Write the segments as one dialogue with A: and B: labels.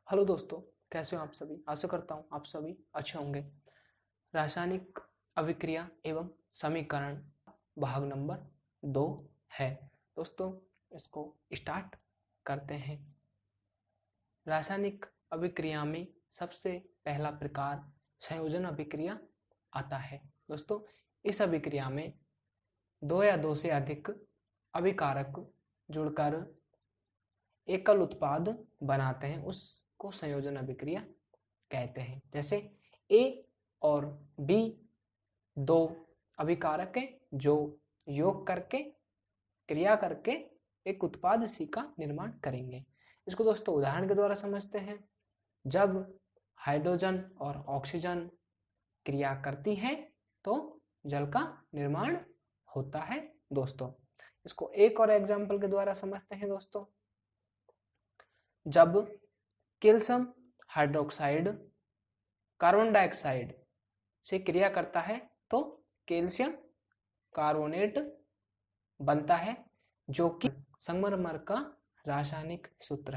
A: Hello दोस्तों, कैसे हो आप सभी। आशा करता हूँ आप सभी अच्छे होंगे। रासायनिक अभिक्रिया एवं समीकरण भाग नंबर 2 है। दोस्तों, इसको स्टार्ट करते हैं। रासायनिक अभिक्रिया में सबसे पहला प्रकार संयोजन अभिक्रिया आता है। दोस्तों, इस अभिक्रिया में दो या दो से अधिक अभिकारक जुड़कर एकल उत्पाद बनाते हैं, उसको संयोजन अभिक्रिया कहते हैं। जैसे ए और बी दो अभिकारक हैं जो योग करके क्रिया करके एक उत्पाद सी का निर्माण करेंगे। इसको दोस्तों उदाहरण के द्वारा समझते हैं। जब हाइड्रोजन और ऑक्सीजन क्रिया करती हैं तो जल का निर्माण होता है। दोस्तों, इसको एक और एग्जाम्पल के द्वारा समझते हैं। दोस्तों, जब कैल्शियम हाइड्रोक्साइड कार्बन डाइऑक्साइड से क्रिया करता है तो कैल्शियम कार्बोनेट बनता है, जो कि संगमरमर का रासायनिक सूत्र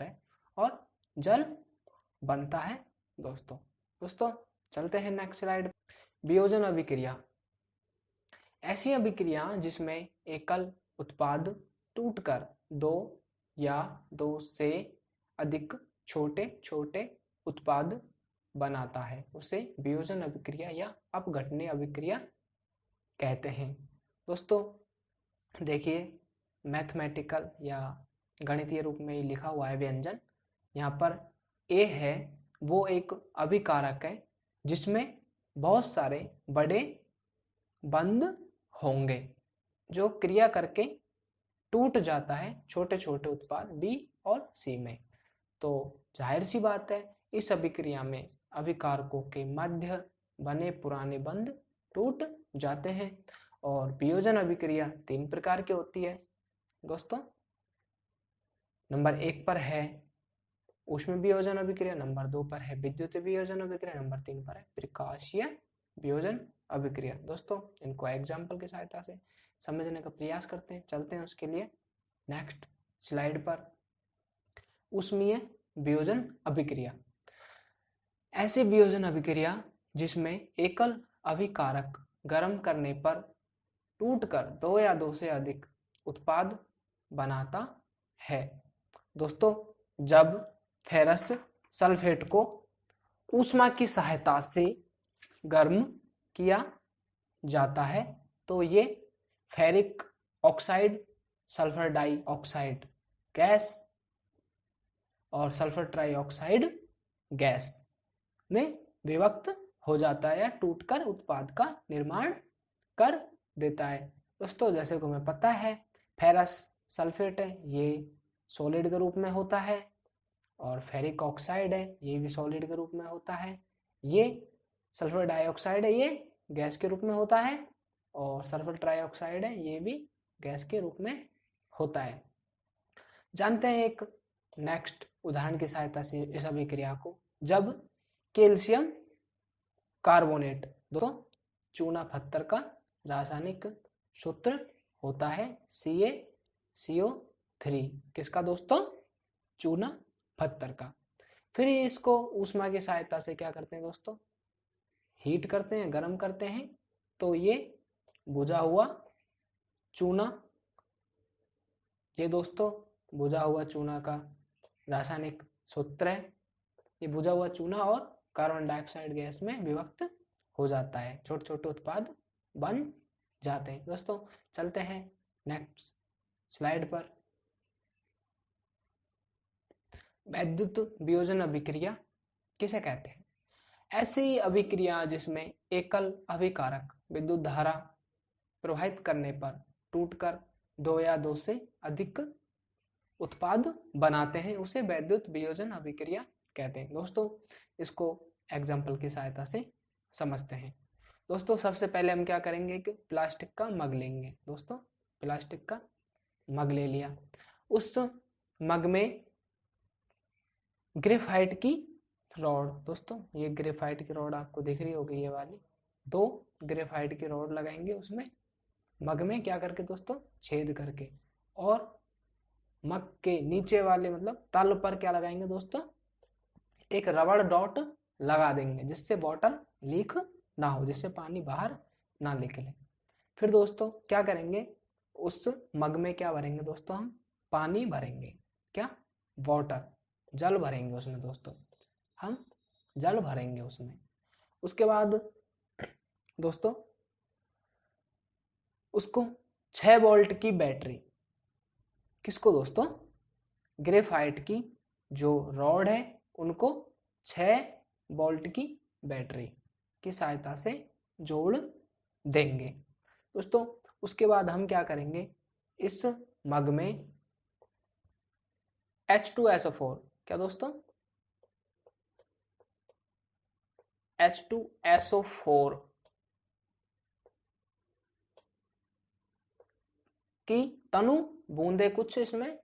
A: है, और जल बनता है। दोस्तों चलते हैं नेक्स्ट स्लाइड। वियोजन अभिक्रिया ऐसी अभिक्रिया जिसमें एकल उत्पाद टूटकर दो या दो से अधिक छोटे छोटे उत्पाद बनाता है, उसे वियोजन अभिक्रिया या अपघटनीय अभिक्रिया कहते हैं। दोस्तों देखिए, मैथमेटिकल या गणितीय रूप में ही लिखा हुआ है व्यंजन। यहाँ पर ए है, वो एक अभिकारक है जिसमें बहुत सारे बड़े बंद होंगे जो क्रिया करके टूट जाता है छोटे छोटे उत्पाद बी और सी में। तो जाहिर सी बात है, इस अभिक्रिया में अभिकारकों के मध्य बने पुराने बंध टूट जाते हैं। और वियोजन अभिक्रिया 3 प्रकार की होती है। दोस्तों, नंबर 1 पर है ऊष्म वियोजन अभिक्रिया, नंबर 2 पर है विद्युत वियोजन अभिक्रिया, नंबर 3 पर है प्रकाशीय वियोजन अभिक्रिया। दोस्तों, इनको एग्जाम्पल की सहायता से समझने का प्रयास करते हैं। चलते हैं उसके लिए नेक्स्ट स्लाइड पर। ऊष्मीय वियोजन अभिक्रिया ऐसी वियोजन अभिक्रिया जिसमें एकल अभिकारक गर्म करने पर टूटकर दो या दो से अधिक उत्पाद बनाता है। दोस्तों, जब फेरस सल्फेट को ऊष्मा की सहायता से गर्म किया जाता है तो ये ferric oxide, sulphur dioxide gas और सल्फर ट्राइऑक्साइड गैस में विभक्त हो जाता है या टूटकर उत्पाद का निर्माण कर देता है। दोस्तों, जैसे को हमें पता है, फेरस सल्फेट है, ये सॉलिड के रूप में होता है, और फेरिक ऑक्साइड है, ये भी सॉलिड के रूप में होता है। ये सल्फर डाइऑक्साइड है, ये गैस के रूप में होता है, और सल्फर ट्राइऑक्साइड है, ये भी गैस के रूप में होता है। जानते हैं एक नेक्स्ट उदाहरण की सहायता से इस अभिक्रिया को। जब कैल्शियम कार्बोनेट, दोस्तों चूना पत्थर का रासायनिक सूत्र होता है CaCO3। किसका दोस्तों? चूना पत्थर का। फिर इसको ऊष्मा की सहायता से क्या करते हैं दोस्तों? हीट करते हैं, गर्म करते हैं, तो ये बुझा हुआ चूना, ये दोस्तों बुझा हुआ चूना का रासायनिक सूत्र है। ये बुझा हुआ चूना और कार्बन डाइऑक्साइड गैस में विभक्त हो जाता है, छोटे छोटे उत्पाद बन जाते हैं। दोस्तों चलते हैं नेक्स्ट स्लाइड पर। वैद्युत वियोजन अभिक्रिया किसे कहते हैं? ऐसी अभिक्रिया जिसमें एकल अभिकारक विद्युत धारा प्रवाहित करने पर टूटकर दो या दो से अधिक उत्पाद बनाते हैं, उसे वैद्युत वियोजन अभिक्रिया कहते हैं। दोस्तों, इसको एग्जाम्पल की सहायता से समझते हैं। दोस्तों, सबसे पहले हम क्या करेंगे कि प्लास्टिक का मग लेंगे। दोस्तों, प्लास्टिक का मग ले लिया, उस मग में ग्रेफाइट की रॉड, दोस्तों ये ग्रेफाइट की रॉड आपको दिख रही होगी, ये वाली 2 ग्रेफाइट की रॉड लगाएंगे उसमें मग में, क्या करके दोस्तों? छेद करके, और मग के नीचे वाले मतलब तल पर क्या लगाएंगे दोस्तों, एक रबड़ डॉट लगा देंगे जिससे बॉटल लीक ना हो, जिससे पानी बाहर ना निकले। फिर दोस्तों क्या करेंगे, उस मग में क्या भरेंगे दोस्तों, हम पानी भरेंगे, क्या, वाटर, जल भरेंगे उसमें दोस्तों, हम जल भरेंगे उसमें। उसके बाद दोस्तों उसको 6 वोल्ट की बैटरी, किसको दोस्तों, ग्रेफाइट की जो रॉड है उनको 6 वोल्ट की बैटरी की सहायता से जोड़ देंगे दोस्तों। उसके बाद हम क्या करेंगे, इस मग में H2SO4, क्या दोस्तों, H2SO4 की तनु बूंदे कुछ इसमें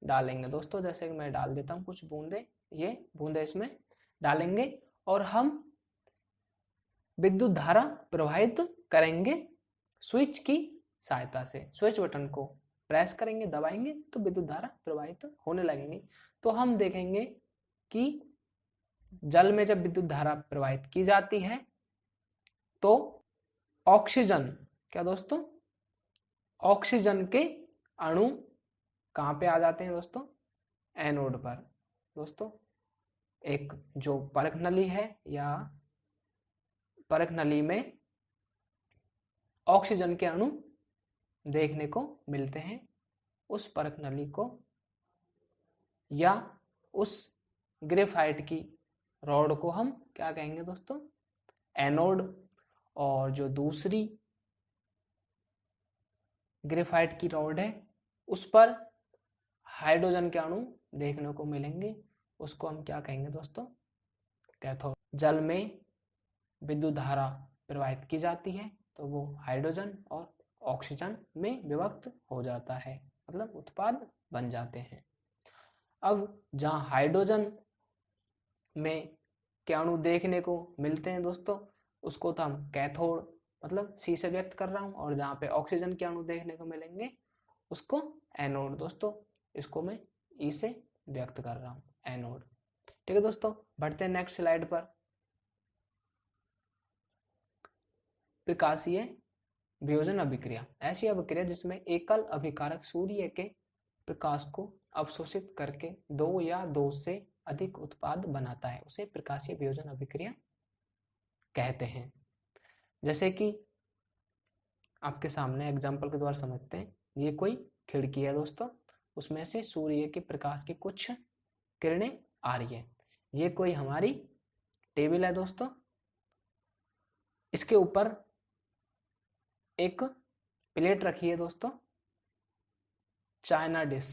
A: डालेंगे दोस्तों। जैसे कि मैं डाल देता हूं कुछ बूंदे, ये बूंदे इसमें डालेंगे और हम विद्युत धारा प्रवाहित करेंगे स्विच की सहायता से। स्विच बटन को प्रेस करेंगे, दबाएंगे तो विद्युत धारा प्रवाहित होने लगेंगी। तो हम देखेंगे कि जल में जब विद्युत धारा प्रवाहित की जाती है तो ऑक्सीजन, क्या दोस्तों, ऑक्सीजन के अणु कहां पे आ जाते हैं दोस्तों, एनोड पर दोस्तों। एक जो परख नली है या परख नली में ऑक्सीजन के अणु देखने को मिलते हैं, उस परख नली को या उस ग्रेफाइट की रॉड को हम क्या कहेंगे दोस्तों, एनोड। और जो दूसरी ग्रेफाइट की रॉड है उस पर हाइड्रोजन के अणु देखने को मिलेंगे, उसको हम क्या कहेंगे दोस्तों, कैथोड। जल में विद्युत धारा प्रवाहित की जाती है तो वो हाइड्रोजन और ऑक्सीजन में विभक्त हो जाता है, मतलब उत्पाद बन जाते हैं। अब जहां हाइड्रोजन में के अणु देखने को मिलते हैं दोस्तों, उसको तो हम कैथोड मतलब सी से व्यक्त कर रहा हूं, और जहां पे ऑक्सीजन के अणु देखने को मिलेंगे उसको एनोड दोस्तों, इसको मैं ई से व्यक्त कर रहा हूं, एनोड। ठीक है दोस्तों, बढ़ते हैं नेक्स्ट स्लाइड पर। प्रकाशीय वियोजन अभिक्रिया, ऐसी अभिक्रिया जिसमें एकल अभिकारक सूर्य के प्रकाश को अवशोषित करके 2 या 2 से अधिक उत्पाद बनाता है, उसे प्रकाशीय वियोजन अभिक्रिया कहते हैं। जैसे कि आपके सामने एग्जाम्पल के द्वारा समझते हैं, ये कोई खिड़की है दोस्तों, उसमें से सूर्य के प्रकाश की कुछ किरणें आ रही है। ये कोई हमारी टेबल है दोस्तों, इसके ऊपर एक प्लेट रखी है दोस्तों, चाइना डिश,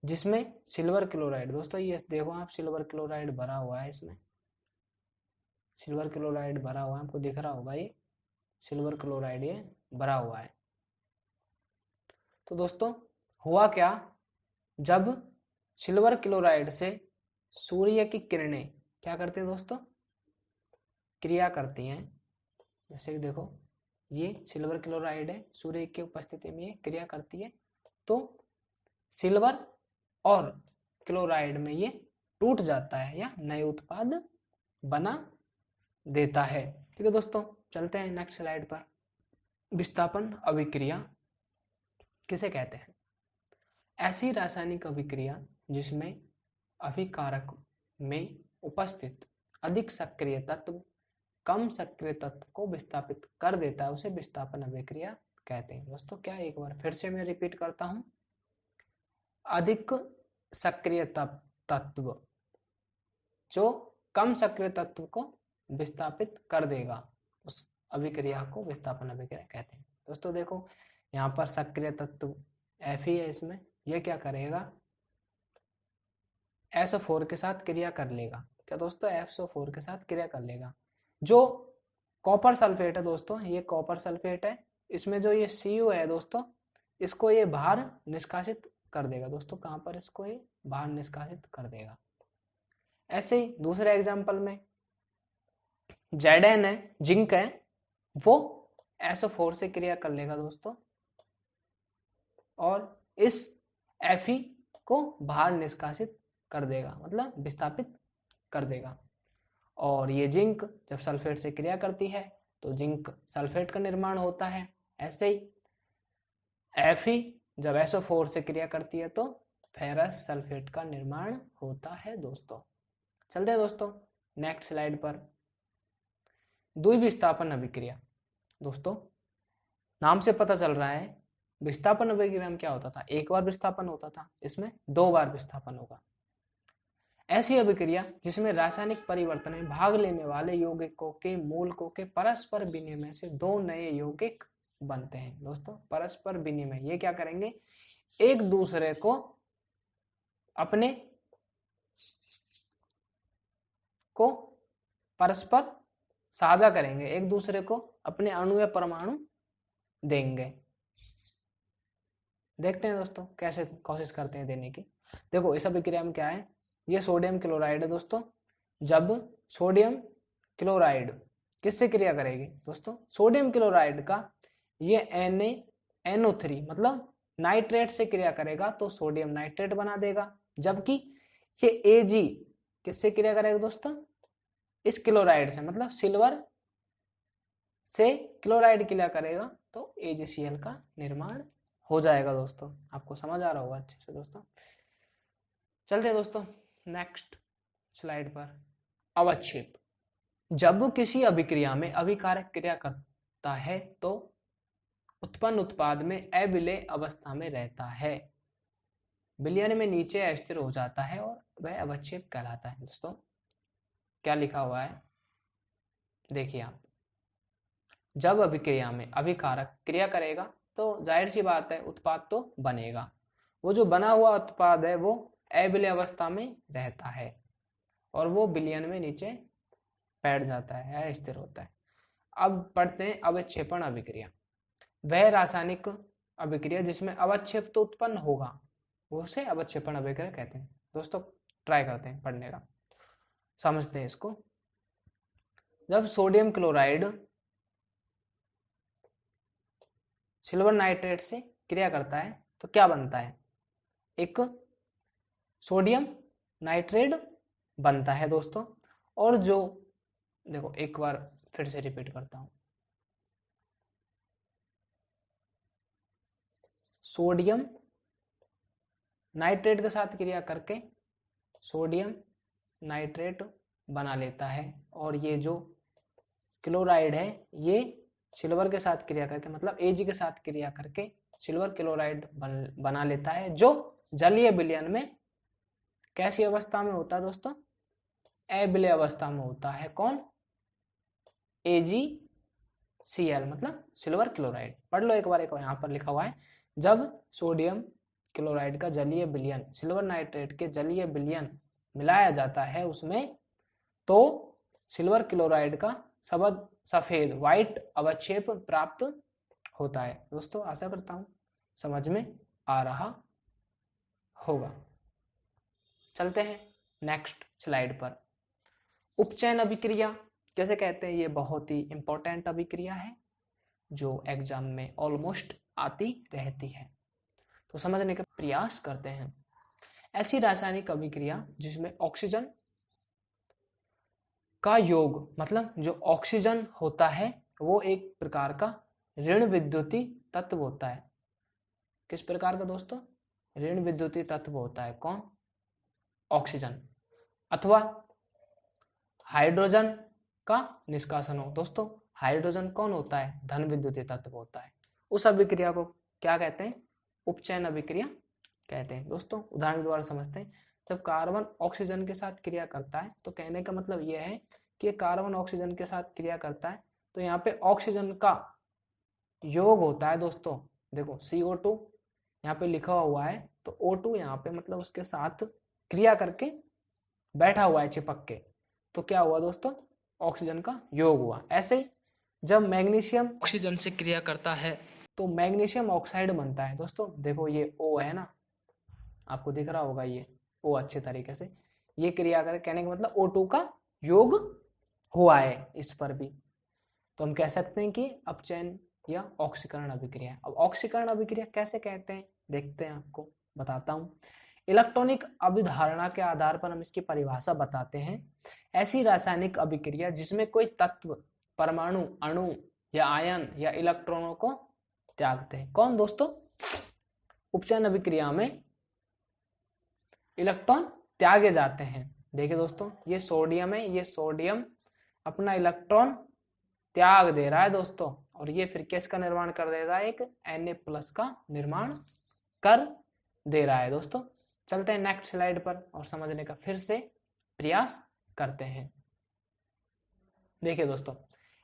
A: जिसमें सिल्वर क्लोराइड, दोस्तों ये देखो आप, सिल्वर क्लोराइड भरा हुआ है, इसमें सिल्वर क्लोराइड भरा हुआ है, आपको दिख रहा होगा, ये सिल्वर क्लोराइड ये भरा हुआ है। तो दोस्तों हुआ क्या, जब सिल्वर क्लोराइड से सूर्य की किरणें क्या करती हैं दोस्तों, क्रिया करती हैं। जैसे कि देखो ये सिल्वर क्लोराइड है, सूर्य की उपस्थिति में ये क्रिया करती है, तो सिल्वर और क्लोराइड में ये टूट जाता है या नए उत्पाद बना देता है। ठीक है दोस्तों, चलते हैं नेक्स्ट स्लाइड पर। विस्थापन अभिक्रिया किसे कहते हैं, ऐसी रासायनिक अभिक्रिया जिसमें अभिकारक में उपस्थित अधिक सक्रिय तत्व कम सक्रिय तत्व को विस्थापित कर देता है, उसे विस्थापन अभिक्रिया कहते हैं। दोस्तों क्या, एक बार फिर से मैं रिपीट करता हूं, अधिक सक्रिय तत्व जो कम सक्रिय तत्व को विस्थापित कर देगा, उस अभिक्रिया को विस्थापन अभिक्रिया कहते हैं। दोस्तों देखो यहाँ पर सक्रिय तत्व Fe है, इसमें यह क्या करेगा, SO4 के साथ क्रिया कर लेगा, क्या दोस्तों, SO4 के साथ क्रिया कर लेगा। जो कॉपर सल्फेट है दोस्तों, ये कॉपर सल्फेट है, इसमें जो ये Cu है दोस्तों, इसको ये बाहर निष्कासित कर देगा दोस्तों, कहां पर, इसको ये बाहर निष्कासित कर देगा। ऐसे ही दूसरे एग्जांपल में Zn है, जिंक है, वो SO4 से क्रिया कर लेगा दोस्तों, और इस Fe को बाहर निष्कासित कर देगा, मतलब विस्थापित कर देगा। और ये जिंक जब सल्फेट से क्रिया करती है तो जिंक सल्फेट का निर्माण होता है। ऐसे ही Fe जब SO4 से क्रिया करती है तो फेरस सल्फेट का निर्माण होता है दोस्तों। चलते हैं दोस्तों नेक्स्ट स्लाइड पर। द्विविस्थापन अभिक्रिया। दोस्तों नाम से पता चल रहा है विस्थापन अभिक्रिया में क्या होता था, एक बार विस्थापन होता था, इसमें 2 बार विस्थापन होगा। ऐसी अभिक्रिया जिसमें रासायनिक परिवर्तन में भाग लेने वाले यौगिकों के मूलकों के परस्पर विनिमय से 2 नए यौगिक बनते हैं। दोस्तों परस्पर विनिमय, ये क्या करेंगे, एक दूसरे को अपने को परस्पर साझा करेंगे, एक दूसरे को अपने अणु या परमाणु देंगे। देखते हैं दोस्तों कैसे कोशिश करते हैं देने की। देखो इस अभिक्रिया में क्या है, ये सोडियम क्लोराइड है दोस्तों। जब सोडियम क्लोराइड किससे क्रिया करेगी दोस्तों, सोडियम क्लोराइड का ये NaNO3 मतलब नाइट्रेट से क्रिया करेगा तो सोडियम नाइट्रेट बना देगा। जबकि ये Ag किससे क्रिया करेगा दोस्तों, इस क्लोराइड से, मतलब सिल्वर से क्लोराइड क्रिया करेगा तो AgCl का निर्माण हो जाएगा। दोस्तों आपको समझ आ रहा होगा अच्छे से दोस्तों। चलते हैं दोस्तों नेक्स्ट स्लाइड पर। अवक्षेप। जब किसी अभिक्रिया में अभिकारक क्रिया करता है तो उत्पन्न उत्पाद में अविलेय अवस्था में रहता है, विलयन में नीचे अस्थिर हो जाता है और वह अवक्षेप कहलाता है। दोस्तों क्या लिखा हुआ है देखिए आप, जब अभिक्रिया में अभिकारक क्रिया करेगा तो जाहिर सी बात है उत्पाद तो बनेगा, वो जो बना हुआ उत्पाद है वो अविलेय अवस्था में रहता है और वो विलयन में नीचे बैठ जाता है, स्थिर होता है। अब पढ़ते हैं अवक्षेपण अभिक्रिया। वह रासायनिक अभिक्रिया जिसमें अवक्षेप तो उत्पन्न होगा उसे अवक्षेपण अभिक्रिया कहते हैं। दोस्तों ट्राई करते हैं पढ़ने का, समझते हैं इसको। जब सोडियम क्लोराइड सिल्वर नाइट्रेट से क्रिया करता है तो क्या बनता है, एक सोडियम नाइट्रेट बनता है दोस्तों। और जो देखो एक बार फिर से रिपीट करता हूं, सोडियम नाइट्रेट के साथ क्रिया करके सोडियम नाइट्रेट बना लेता है और ये जो क्लोराइड है ये सिल्वर के साथ क्रिया करके, मतलब Ag के साथ क्रिया करके सिल्वर क्लोराइड बना लेता है, जो जलीय विलयन में कैसी अवस्था में होता है दोस्तों, अविलेय अवस्था में होता है। कौन, AgCl मतलब सिल्वर क्लोराइड। पढ़ लो एक बार, एक यहाँ पर लिखा हुआ है, जब सोडियम क्लोराइड का जलीय विलयन सिल्वर नाइट्रेट के जलीय विलयन मिलाया जाता है उसमें तो सिल्वर क्लोराइड का सफेद व्हाइट अवक्षेप प्राप्त होता है। दोस्तों आशा करता हूं समझ में आ रहा होगा। चलते हैं नेक्स्ट स्लाइड पर। उपचयन अभिक्रिया कैसे कहते हैं, ये बहुत ही इंपॉर्टेंट अभिक्रिया है जो एग्जाम में ऑलमोस्ट आती रहती है, तो समझने का प्रयास करते हैं। ऐसी रासायनिक अभिक्रिया जिसमें ऑक्सीजन का योग, मतलब जो ऑक्सीजन होता है वो एक प्रकार का ऋण विद्युतीय तत्व होता है। किस प्रकार का दोस्तों, ऋण विद्युतीय तत्व होता है। कौन, ऑक्सीजन। अथवा हाइड्रोजन का निष्कासन हो। दोस्तों हाइड्रोजन कौन होता है, धन विद्युतीय तत्व होता है। उस अभिक्रिया को क्या कहते हैं, उपचयन अभिक्रिया कहते हैं। दोस्तों उदाहरण द्वारा समझते हैं। जब कार्बन ऑक्सीजन के साथ क्रिया करता है तो कहने का मतलब यह है कि कार्बन ऑक्सीजन के साथ क्रिया करता है तो यहाँ पे ऑक्सीजन का योग होता है। दोस्तों देखो CO2 यहाँ पे लिखा हुआ है तो O2 यहाँ पे मतलब उसके साथ क्रिया करके बैठा हुआ है चिपक के, तो क्या हुआ दोस्तों, ऑक्सीजन का योग हुआ। ऐसे ही जब मैग्नीशियम ऑक्सीजन से क्रिया करता है तो मैग्नीशियम ऑक्साइड बनता है। दोस्तों देखो ये O है ना, आपको दिख रहा होगा ये O अच्छे तरीके से, ये क्रिया करे, कहने का मतलब O2 का योग हुआ है इस पर भी, तो हम कह सकते हैं कि अपचयन या ऑक्सीकरण अभिक्रिया है। अब ऑक्सीकरण अभिक्रिया कैसे कहते हैं देखते हैं, आपको बताता हूं। इलेक्ट्रॉनिक अभिधारणा के आधार पर हम इसकी परिभाषा बताते हैं। ऐसी रासायनिक अभिक्रिया जिसमें कोई तत्व, परमाणु, अणु या आयन या इलेक्ट्रॉनों को त्यागते हैं। कौन दोस्तों? उपचयन अभिक्रिया में इलेक्ट्रॉन त्यागे जाते हैं। देखिए दोस्तों, ये सोडियम है, ये सोडियम अपना इलेक्ट्रॉन त्याग दे रहा है दोस्तों, और ये फिर किसका निर्माण कर दे रहा है? एक Na+ का निर्माण कर दे रहा है दोस्तों। चलते हैं नेक्स्ट स्लाइड पर और समझने का फिर से प्रयास करते हैं। देखिए दोस्तों,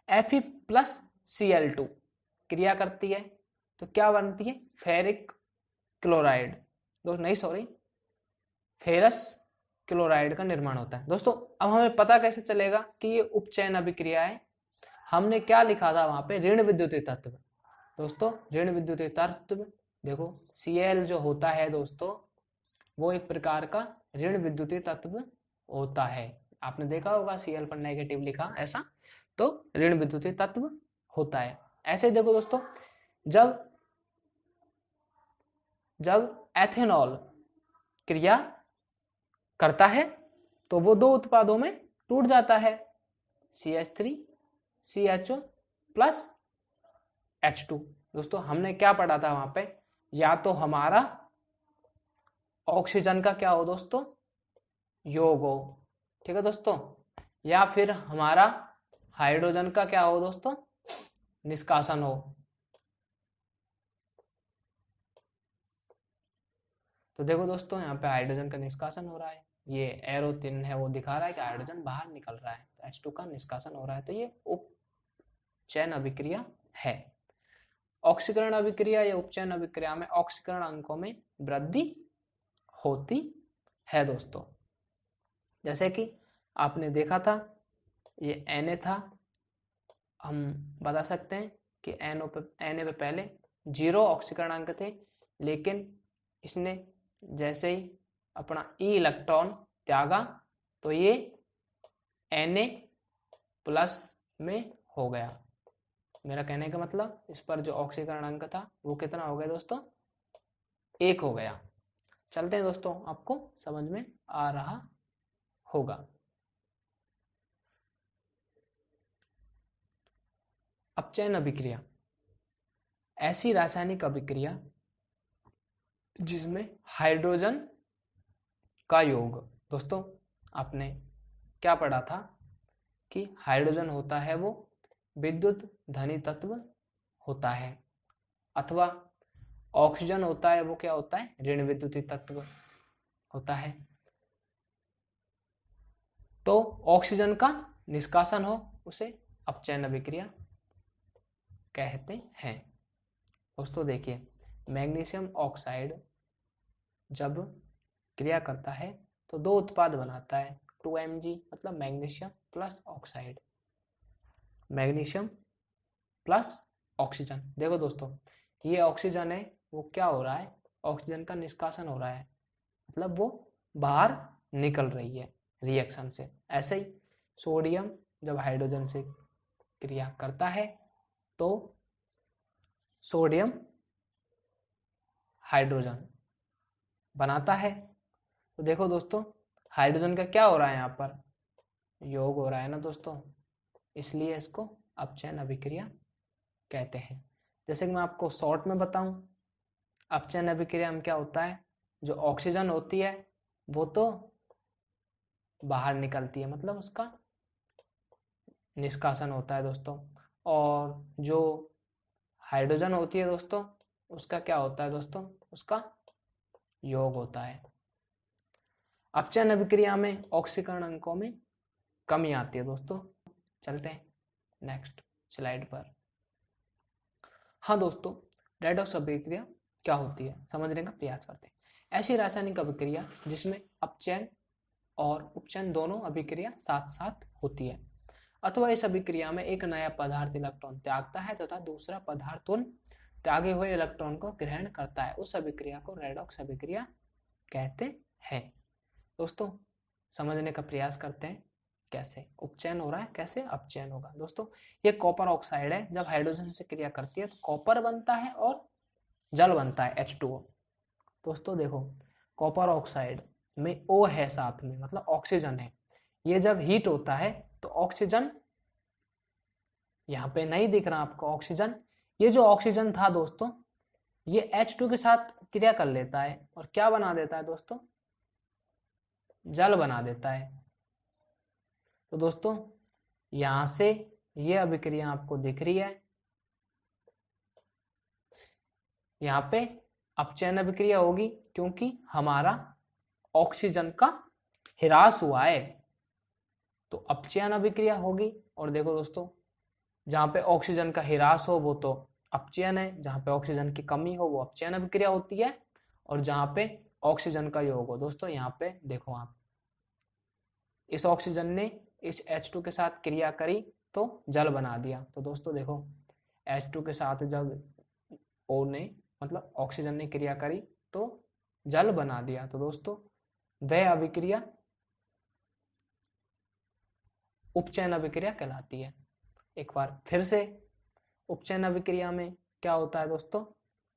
A: Fe+Cl2 क्रिया करती है तो क्या बनती है? फेरिक क्लोराइड दोस्तों, नहीं सॉरी, फेरस क्लोराइड का निर्माण होता है दोस्तों। अब हमें पता कैसे चलेगा कि ये उपचयन अभिक्रिया है? हमने क्या लिखा था वहां पे? ऋण विद्युतीय तत्व दोस्तों, ऋण विद्युतीय तत्व। देखो Cl जो होता है दोस्तों, वो एक प्रकार का ऋण विद्युतीय तत्व होता है। आपने देखा होगा Cl पर नेगेटिव लिखा ऐसा, तो ऋण विद्युतीय तत्व होता है। ऐसे देखो दोस्तों, जब एथेनॉल क्रिया करता है तो वो दो उत्पादों में टूट जाता है, CH3 CHO प्लस H2। दोस्तों हमने क्या पढ़ा था वहां पे? या तो हमारा ऑक्सीजन का क्या हो दोस्तों? योग हो, ठीक है दोस्तों, या फिर हमारा हाइड्रोजन का क्या हो दोस्तों? निष्कासन हो। तो देखो दोस्तों, यहाँ पे हाइड्रोजन का निष्कासन हो रहा है, ये एरो चिन्ह है वो दिखा रहा है कि हाइड्रोजन बाहर निकल रहा है, तो H2 का निष्कासन हो रहा है, तो ये उपचयन अभिक्रिया है। ऑक्सीकरण अभिक्रिया या उपचयन अभिक्रिया में ऑक्सीकरण अंकों में वृद्धि होती है दोस्तों। जैसे कि आपने देखा था, ये Na था, हम बता सकते हैं कि Na पे पहले 0 ऑक्सीकरण अंक थे, लेकिन इसने जैसे ही अपना E इलेक्ट्रॉन त्यागा तो ये Na+ में हो गया। मेरा कहने का मतलब, इस पर जो ऑक्सीकरण अंक था वो कितना हो गया दोस्तों? 1 हो गया। चलते हैं दोस्तों, आपको समझ में आ रहा होगा। अपचयन अभिक्रिया ऐसी रासायनिक अभिक्रिया जिसमें हाइड्रोजन का योग, दोस्तों आपने क्या पढ़ा था कि हाइड्रोजन होता है वो विद्युत धनी तत्व होता है, अथवा ऑक्सीजन होता है वो क्या होता है? ऋण विद्युतीय तत्व होता है। तो ऑक्सीजन का निष्कासन हो उसे अपचयन अभिक्रिया कहते हैं। दोस्तों देखिए, मैग्नीशियम ऑक्साइड जब क्रिया करता है तो दो उत्पाद बनाता है, 2Mg मतलब magnesium plus oxide, magnesium plus oxygen. देखो दोस्तों, ये ऑक्सीजन है वो क्या हो रहा है? ऑक्सीजन का निष्कासन हो रहा है, मतलब वो बाहर निकल रही है रिएक्शन से। ऐसे ही सोडियम जब हाइड्रोजन से क्रिया करता है तो सोडियम हाइड्रोजन बनाता है। तो देखो दोस्तों, हाइड्रोजन का क्या हो रहा है? यहाँ पर योग हो रहा है ना दोस्तों, इसलिए इसको अपचयन अभिक्रिया कहते हैं। जैसे कि मैं आपको शॉर्ट में बताऊं, अपचयन अभिक्रिया में क्या होता है? जो ऑक्सीजन होती है वो तो बाहर निकलती है, मतलब उसका निष्कासन होता है दोस्तों, और जो हाइड्रोजन होती है दोस्तों, उसका क्या होता है दोस्तों? उसका योग होता है। अपचयन अभिक्रिया में ऑक्सीकरण अंकों में कमी आती है दोस्तों। चलते हैं नेक्स्ट स्लाइड पर। हाँ दोस्तों, रेडॉक्स अभिक्रिया क्या होती है समझने का प्रयास करते हैं। ऐसी रासायनिक अभिक्रिया जिसमें अपचयन और उपचयन दोनों अभिक्रिया साथ साथ होती है, अथवा इस अभिक्रिया में एक नया पदार्थ इलेक्ट्रॉन त्यागता है तथा दूसरा पदार्थ उन त्यागे हुए इलेक्ट्रॉन को ग्रहण करता है, उस अभिक्रिया को रेडॉक्स अभिक्रिया कहते हैं। दोस्तों समझने का प्रयास करते हैं, कैसे उपचयन हो रहा है, कैसे अपचयन होगा। दोस्तों ये कॉपर ऑक्साइड है, जब हाइड्रोजन से क्रिया करती है तो कॉपर बनता है और जल बनता है H2O। दोस्तों देखो, कॉपर ऑक्साइड में O है साथ में, मतलब ऑक्सीजन है। ये जब हीट होता है तो ऑक्सीजन, यहाँ पे नहीं दिख रहा आपको ऑक्सीजन, ये जो ऑक्सीजन था दोस्तों, ये H2 के साथ क्रिया कर लेता है और क्या बना देता है दोस्तों, जल बना देता है। तो दोस्तों यहां से ये अभिक्रिया आपको दिख रही है, यहाँ पे अपचयन अभिक्रिया होगी क्योंकि हमारा ऑक्सीजन का ह्रास हुआ है, तो अपचयन अभिक्रिया होगी। और देखो दोस्तों, जहां पे ऑक्सीजन का ह्रास हो वो तो अपचयन है, जहां पे ऑक्सीजन की कमी हो वो अपचयन अभिक्रिया होती है, और जहां पे ऑक्सीजन का योग हो, दोस्तों यहाँ पे देखो आप, इस ऑक्सीजन ने इस H2 के साथ क्रिया करी तो जल बना दिया। तो दोस्तों देखो, H2 के साथ जब O ने, मतलब ऑक्सीजन ने क्रिया करी तो जल बना दिया। तो दोस्तों वह अभिक्रिया उपचयन अभिक्रिया कहलाती है। एक बार फिर से, उपचयन अभिक्रिया में क्या होता है दोस्तों,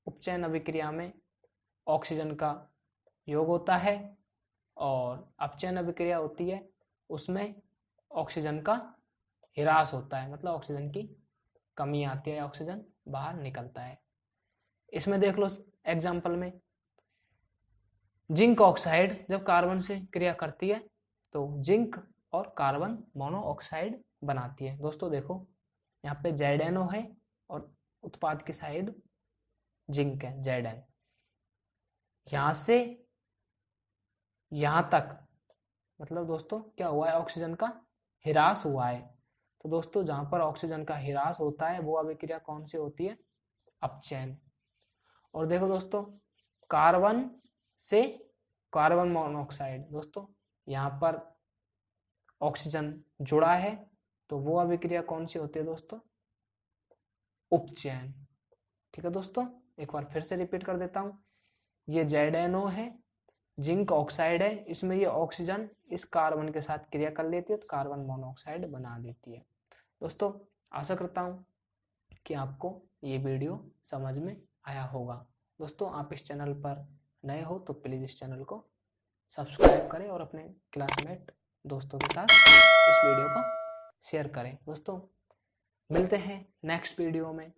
A: उपचयन अभिक्रिया में ऑक्सीजन का योग होता है, और अपचयन अभिक्रिया होती है उसमें ऑक्सीजन का ह्रास होता है, मतलब ऑक्सीजन की कमी आती है, ऑक्सीजन बाहर निकलता है। इसमें देख लो एग्जाम्पल में, जिंक ऑक्साइड जब कार्बन से क्रिया करती है तो जिंक और कार्बन मोनोऑक्साइड बनाती है। दोस्तों देखो, यहाँ पे ZnO है और उत्पाद की साइड जिंक है, Zn। यहां से यहां तक, मतलब दोस्तों क्या हुआ है, ऑक्सीजन का ह्रास हुआ है। तो दोस्तों जहां पर ऑक्सीजन का ह्रास होता है वो अभिक्रिया कौन सी होती है, अपचयन। और देखो दोस्तों, कार्बन से कार्बन मोनोऑक्साइड, दोस्तों यहाँ पर ऑक्सीजन जुड़ा है तो वो अभिक्रिया कौन सी होती है दोस्तों, उपचयन। ठीक है दोस्तों, एक बार फिर से रिपीट कर देता हूं, ये ZnO है, जिंक ऑक्साइड है, इसमें ये ऑक्सीजन इस कार्बन के साथ क्रिया कर लेती है तो कार्बन मोनोऑक्साइड बना देती है। दोस्तों आशा करता हूं कि आपको ये वीडियो समझ में आया होगा। दोस्तों आप इस चैनल पर नए हो तो प्लीज़ इस चैनल को सब्सक्राइब करें और अपने क्लासमेट दोस्तों के साथ इस वीडियो को शेयर करें। दोस्तों मिलते हैं नेक्स्ट वीडियो में।